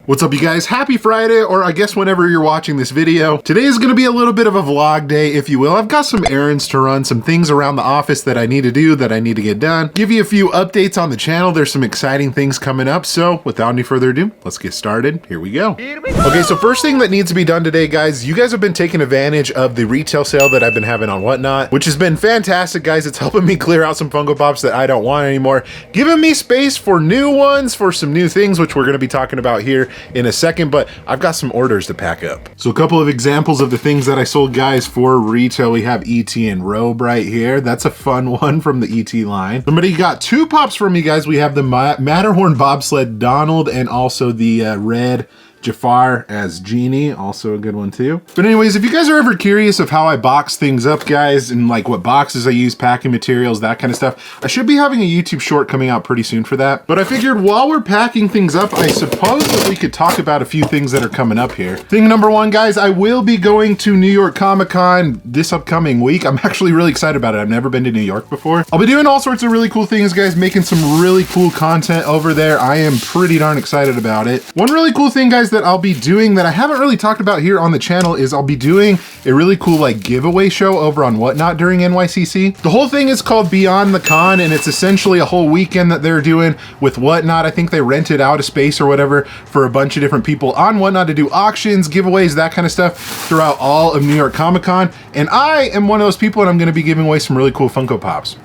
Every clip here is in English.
What's up, you guys? Happy Friday, or I guess whenever you're watching this video. Today is going to be a little bit of a vlog day, if you will. I've got some errands to run, some things around the office that I need to do, that I need to get done. Give you a few updates on the channel. There's some exciting things coming up. So without any further ado, let's get started. Here we go. Okay, so first thing that needs to be done today, guys, you guys have been taking advantage of the retail sale that I've been having on Whatnot, which has been fantastic, guys. It's helping me clear out some Funko Pops that I don't want anymore, giving me space for new ones, for some new things, which we're going to be talking about here in a second, but I've got some orders to pack up. So a couple of examples of the things that I sold, guys, for retail. We have ET and Robe right here. That's a fun one from the ET line. Somebody got two pops for me, guys. We have the Matterhorn bobsled Donald and also the red Jafar as Genie, also a good one too. But anyways, if you guys are ever curious of how I box things up, guys, and like what boxes I use, packing materials, that kind of stuff, I should be having a YouTube short coming out pretty soon for that. But I figured while we're packing things up, I suppose that we could talk about a few things that are coming up here. Thing number one, guys, I will be going to New York Comic-Con this upcoming week. I'm actually really excited about it. I've never been to New York before. I'll be doing all sorts of really cool things, guys, making some really cool content over there. I am pretty darn excited about it. One really cool thing, guys, that I'll be doing that I haven't really talked about here on the channel is I'll be doing a really cool like giveaway show over on Whatnot during NYCC. The whole thing is called Beyond the Con, and it's essentially a whole weekend that they're doing with Whatnot. I think they rented out a space or whatever for a bunch of different people on Whatnot to do auctions, giveaways, that kind of stuff throughout all of New York Comic-Con. And I am one of those people, and I'm going to be giving away some really cool Funko Pops.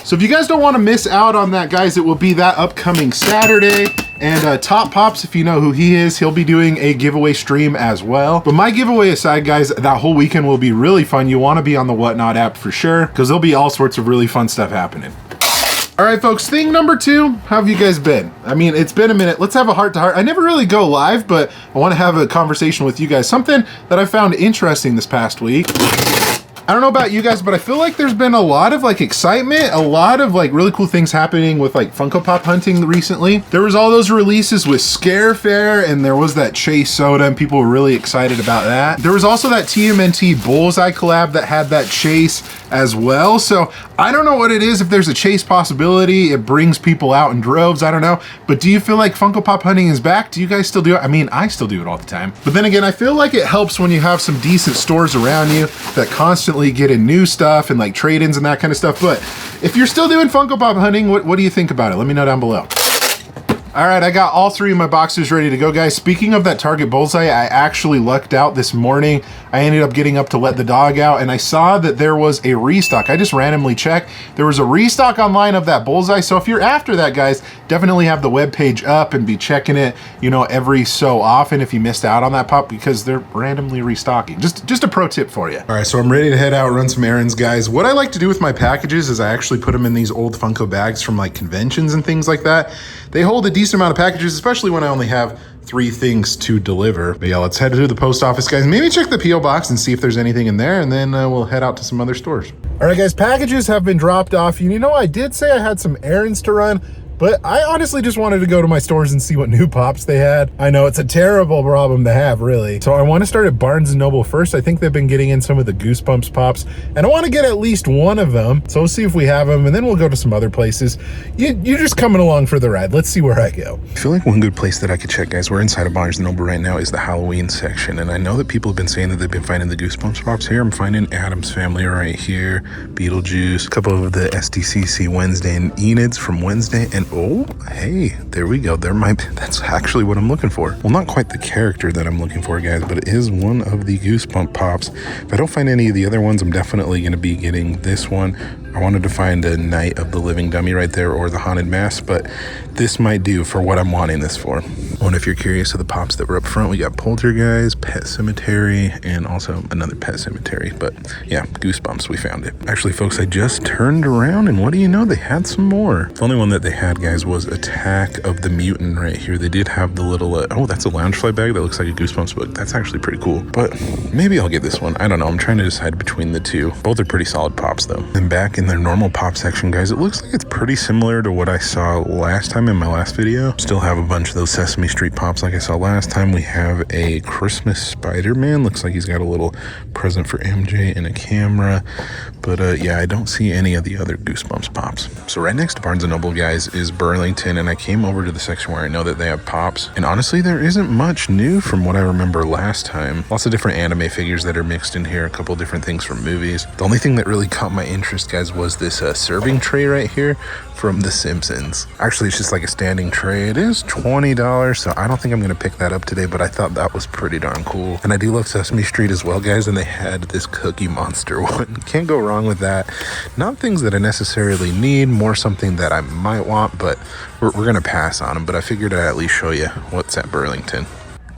So if you guys don't want to miss out on that, guys, it will be that upcoming Saturday. And Top Pops, if you know who he is, he'll be doing a giveaway stream as well. But my giveaway aside, guys, that whole weekend will be really fun. You want to be on the Whatnot app for sure, because there'll be all sorts of really fun stuff happening. All right, folks, thing number two, how have you guys been? I mean, it's been a minute. Let's have a heart-to-heart. I never really go live, but I want to have a conversation with you guys. Something that I found interesting this past week. I don't know about you guys, but I feel like there's been a lot of like excitement, a lot of like really cool things happening with like Funko Pop hunting recently. There was all those releases with Scare Fair, and there was that Chase Soda, and people were really excited about that. There was also that TMNT Bullseye collab that had that Chase as well. So I don't know what it is. If there's a Chase possibility, it brings people out in droves. I don't know. But do you feel like Funko Pop hunting is back? Do you guys still do it? I mean, I still do it all the time. But then again, I feel like it helps when you have some decent stores around you that constantly get in new stuff and like trade-ins and that kind of stuff. But if you're still doing Funko Pop hunting, what do you think about it? Let me know down below. All right, I got all three of my boxes ready to go, guys. Speaking of that Target Bullseye, I actually lucked out this morning. I ended up getting up to let the dog out, and I saw that there was a restock. I just randomly checked. There was a restock online of that Bullseye. So if you're after that, guys, definitely have the webpage up and be checking it, you know, every so often if you missed out on that pop, because they're randomly restocking. Just a pro tip for you. All right, so I'm ready to head out, run some errands, guys. What I like to do with my packages is I actually put them in these old Funko bags from like conventions and things like that. They hold a decent amount of packages, especially when I only have 3 things to deliver. But yeah, let's head to the post office, guys. Maybe check the P.O. box and see if there's anything in there, and then we'll head out to some other stores. All right, guys, packages have been dropped off. You know, I did say I had some errands to run, but I honestly just wanted to go to my stores and see what new pops they had. I know it's a terrible problem to have, really. So I want to start at Barnes & Noble first. I think they've been getting in some of the Goosebumps pops, and I want to get at least one of them. So we'll see if we have them, and then we'll go to some other places. You're just coming along for the ride. Let's see where I go. I feel like one good place that I could check, guys, we're inside of Barnes & Noble right now, is the Halloween section. And I know that people have been saying that they've been finding the Goosebumps pops here. I'm finding Addams Family right here, Beetlejuice, a couple of the SDCC Wednesday and Enids from Wednesday, and oh, hey, there we go. That's actually what I'm looking for. Well, not quite the character that I'm looking for, guys, but it is one of the Goosebump pops. If I don't find any of the other ones, I'm definitely going to be getting this one. I wanted to find a Night of the Living Dummy right there, or the Haunted Mask, but this might do for what I'm wanting this for. Oh, and if you're curious of the pops that were up front, we got Poltergeist, Pet Cemetery, and also another Pet Cemetery. But yeah, Goosebumps, we found it. Actually, folks, I just turned around, and what do you know? They had some more. The only one that they had, guys, was Attack of the Mutant right here. They did have the little, oh, that's a Loungefly bag that looks like a Goosebumps book. That's actually pretty cool. But maybe I'll get this one. I don't know. I'm trying to decide between the two. Both are pretty solid pops, though. And back in their normal pop section, guys, it looks like it's pretty similar to what I saw last time in my last video. Still have a bunch of those Sesame Sesame Street pops like I saw last time. We have a Christmas Spider-Man. Looks like he's got a little present for MJ and a camera. But yeah, I don't see any of the other Goosebumps pops. So right next to Barnes & Noble, guys, is Burlington, and I came over to the section where I know that they have pops. And honestly, there isn't much new from what I remember last time. Lots of different anime figures that are mixed in here, a couple different things from movies. The only thing that really caught my interest, guys, was this serving tray right here from The Simpsons. Actually, it's just like a standing tray. It is $20, so I don't think I'm gonna pick that up today, but I thought that was pretty darn cool. And I do love Sesame Street as well, guys, and they had this Cookie Monster one. Can't go wrong with that. Not things that I necessarily need, more something that I might want, but we're gonna pass on them. But I figured I'd at least show you what's at Burlington.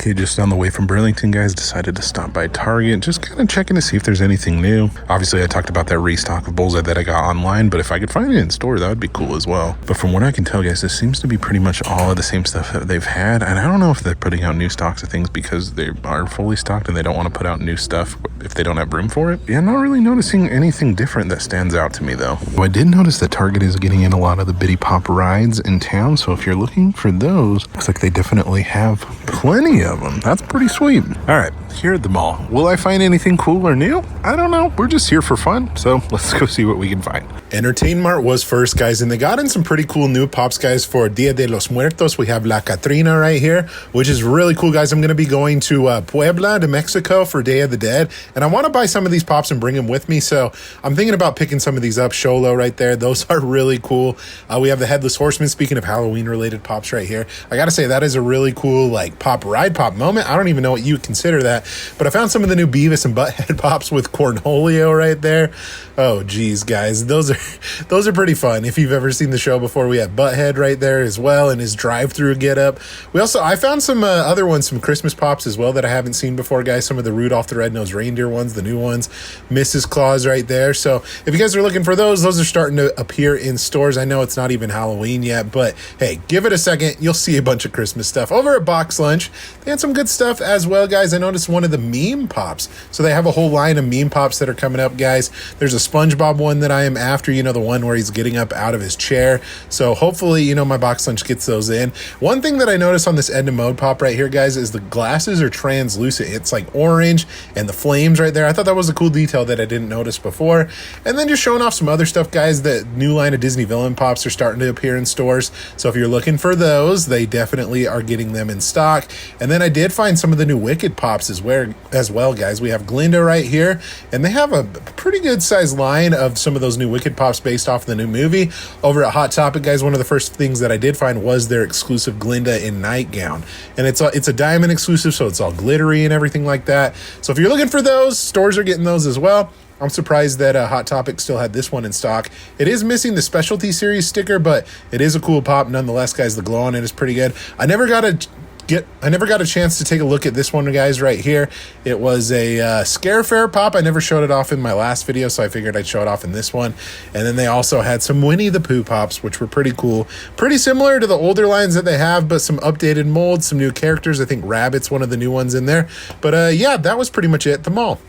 Okay, just on the way from Burlington, guys, decided to stop by Target, just kind of checking to see if there's anything new. Obviously, I talked about that restock of Bullseye that I got online, but if I could find it in store, that would be cool as well. But from what I can tell, guys, this seems to be pretty much all of the same stuff that they've had, and I don't know if they're putting out new stocks of things because they are fully stocked and they don't want to put out new stuff if they don't have room for it. Yeah, I'm not really noticing anything different that stands out to me, though. Well, I did notice that Target is getting in a lot of the Bitty Pop rides in town, so if you're looking for those, looks like they definitely have plenty of them. That's pretty sweet. All right, here at the mall, will I find anything cool or new? I don't know. We're just here for fun, so let's go see what we can find. Entertain Mart was first, guys, and they got in some pretty cool new pops, guys, for Dia de los Muertos. We have La Catrina right here, which is really cool, guys. I'm going to be going to Puebla, to Mexico for Day of the Dead, and I want to buy some of these pops and bring them with me, so I'm thinking about picking some of these up. Sholo right there. Those are really cool. We have the Headless Horseman, speaking of Halloween-related pops right here. I got to say, that is a really cool, like, pop ride pop moment. I don't even know what you would consider that, but I found some of the new Beavis and Butthead pops with Cornholio right there. Oh, geez, guys. Those are pretty fun. If you've ever seen the show before, we have Butthead right there as well, and his drive-through get-up. I found some other ones, some Christmas pops as well that I haven't seen before, guys. Some of the Rudolph the Red-Nosed Reindeer ones, the new ones, Mrs. Claus right there. So if you guys are looking for those are starting to appear in stores. I know it's not even Halloween yet, but hey, give it a second. You'll see a bunch of Christmas stuff. Over at Box Lunch, they had some good stuff as well, guys. I noticed one of the meme pops. So they have a whole line of meme pops that are coming up, guys. There's a SpongeBob one that I am after, you know, the one where he's getting up out of his chair. So hopefully, you know, my Box Lunch gets those in. One thing that I noticed on this Edna Mode pop right here, guys, is the glasses are translucent. It's like orange and the flames right there. I thought that was a cool detail that I didn't notice before. And then just showing off some other stuff, guys. The new line of Disney villain pops are starting to appear in stores. So if you're looking for those, they definitely are getting them in stock. And then I did find some of the new Wicked pops as well, guys. We have Glinda right here, and they have a pretty good sized line of some of those new Wicked pops based off the new movie. Over at Hot Topic, guys, one of the first things that I did find was their exclusive Glinda in nightgown, and it's a diamond exclusive, so it's all glittery and everything like that. So if you're looking for those, stores are getting those as well. I'm surprised that Hot Topic still had this one in stock. It is missing the Specialty Series sticker, but it is a cool pop nonetheless, guys. The glow on it is pretty good. I never got a chance to take a look at this one, guys, right here. It was a Scare Fair pop. I never showed it off in my last video, so I figured I'd show it off in this one. And then they also had some Winnie the Pooh pops, which were pretty cool. Pretty similar to the older lines that they have, but some updated molds, some new characters. I think Rabbit's one of the new ones in there. But yeah, that was pretty much it at the mall.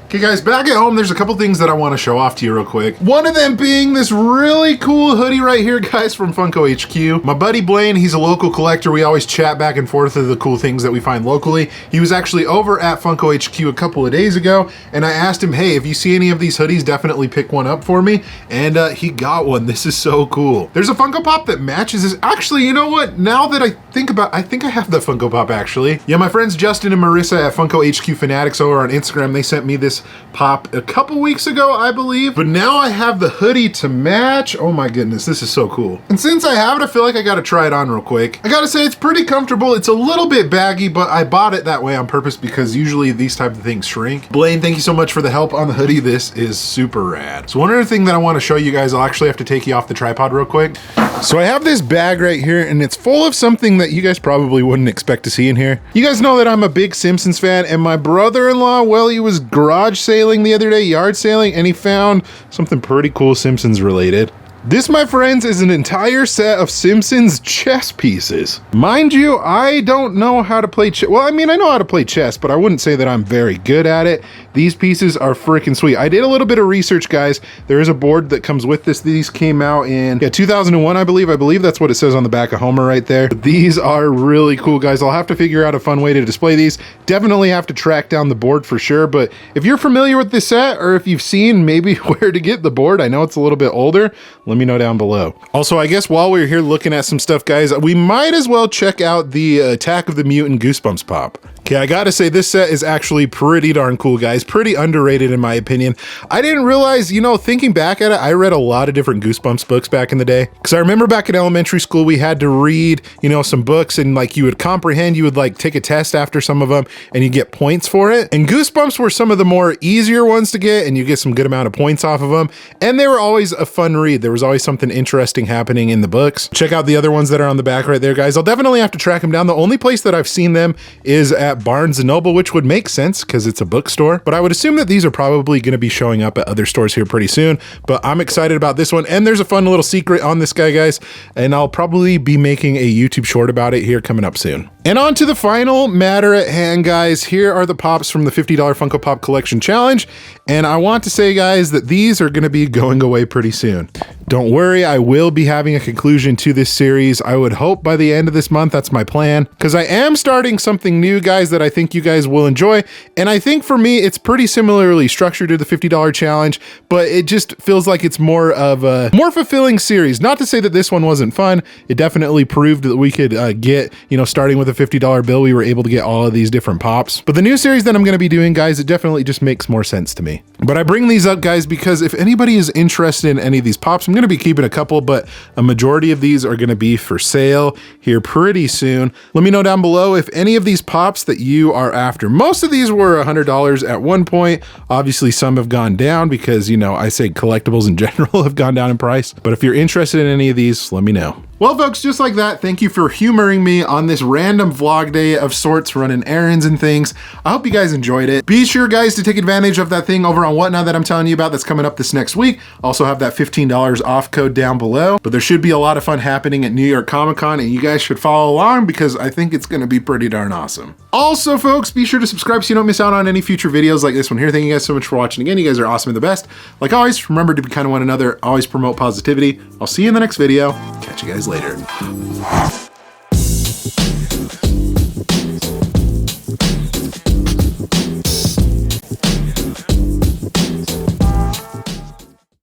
Okay, guys, back at home, there's a couple things that I want to show off to you real quick. One of them being this really cool hoodie right here, guys, from Funko HQ. My buddy Blaine, he's a local collector. We always chat back and forth of the cool things that we find locally. He was actually over at Funko HQ a couple of days ago, and I asked him, hey, if you see any of these hoodies, definitely pick one up for me. And he got one. This is so cool. There's a Funko Pop that matches this. Actually, you know what? Now that I think I have the Funko Pop, actually. Yeah, my friends Justin and Marissa at Funko HQ Fanatics over on Instagram, they sent me this pop a couple weeks ago, I believe, but now I have the hoodie to match. Oh my goodness, this is so cool. And since I have it, I feel like I gotta try it on real quick. I gotta say, it's pretty comfortable. It's a little bit baggy, but I bought it that way on purpose because usually these type of things shrink. Blaine, thank you so much for the help on the hoodie. This is super rad. So one other thing that I want to show you guys, I'll actually have to take you off the tripod real quick. So I have this bag right here, and it's full of something that you guys probably wouldn't expect to see in here. You guys know that I'm a big Simpsons fan, and my brother-in-law, well, he was garage sailing the other day, yard sailing, and he found something pretty cool Simpsons related. This, my friends, is an entire set of Simpsons chess pieces. Mind you, I don't know how to play chess. Well, I mean, I know how to play chess, but I wouldn't say that I'm very good at it. These pieces are freaking sweet. I did a little bit of research, guys. There is a board that comes with this. These came out in 2001, I believe. I believe that's what it says on the back of Homer right there. But these are really cool, guys. I'll have to figure out a fun way to display these. Definitely have to track down the board for sure. But if you're familiar with this set, or if you've seen maybe where to get the board, I know it's a little bit older, let me know down below. Also, I guess while we're here looking at some stuff, guys, we might as well check out the Attack of the Mutant Goosebumps pop. Okay, I gotta say, this set is actually pretty darn cool, guys. Pretty underrated in my opinion. I didn't realize, you know, thinking back at it, I read a lot of different Goosebumps books back in the day. Because I remember back in elementary school, we had to read, you know, some books, and like you would comprehend, you would like take a test after some of them, and you get points for it. And Goosebumps were some of the more easier ones to get, and you get some good amount of points off of them. And they were always a fun read. There was always something interesting happening in the books. Check out the other ones that are on the back right there, guys. I'll definitely have to track them down. The only place that I've seen them is at Barnes & Noble, which would make sense because it's a bookstore, but I would assume that these are probably going to be showing up at other stores here pretty soon. But I'm excited about this one, and there's a fun little secret on this guy, guys, and I'll probably be making a YouTube short about it here coming up soon. And on to the final matter at hand, guys. Here are the pops from the $50 Funko Pop Collection Challenge, and I want to say, guys, that these are going to be going away pretty soon. Don't worry, I will be having a conclusion to this series. I would hope by the end of this month. That's my plan, because I am starting something new, guys, that I think you guys will enjoy. And I think for me, it's pretty similarly structured to the $50 challenge, but it just feels like it's more of a more fulfilling series. Not to say that this one wasn't fun. It definitely proved that we could get, you know, starting with a $50 bill, we were able to get all of these different pops. But the new series that I'm going to be doing, guys, it definitely just makes more sense to me. But I bring these up, guys, because if anybody is interested in any of these pops, I'm going to be keeping a couple, but a majority of these are going to be for sale here pretty soon. Let me know down below if any of these pops that you are after. Most of these were $100 at one point. Obviously, some have gone down because, you know, I say collectibles in general have gone down in price. But if you're interested in any of these, let me know. Well, folks, just like that, thank you for humoring me on this random vlog day of sorts, running errands and things. I hope you guys enjoyed it. Be sure, guys, to take advantage of that thing over on Whatnot that I'm telling you about that's coming up this next week. Also have that $15 off code down below. But there should be a lot of fun happening at New York Comic Con, and you guys should follow along because I think it's going to be pretty darn awesome. Also, folks, be sure to subscribe so you don't miss out on any future videos like this one here. Thank you guys so much for watching again. You guys are awesome and the best. Like always, remember to be kind to one another. Always promote positivity. I'll see you in the next video. Catch you guys later.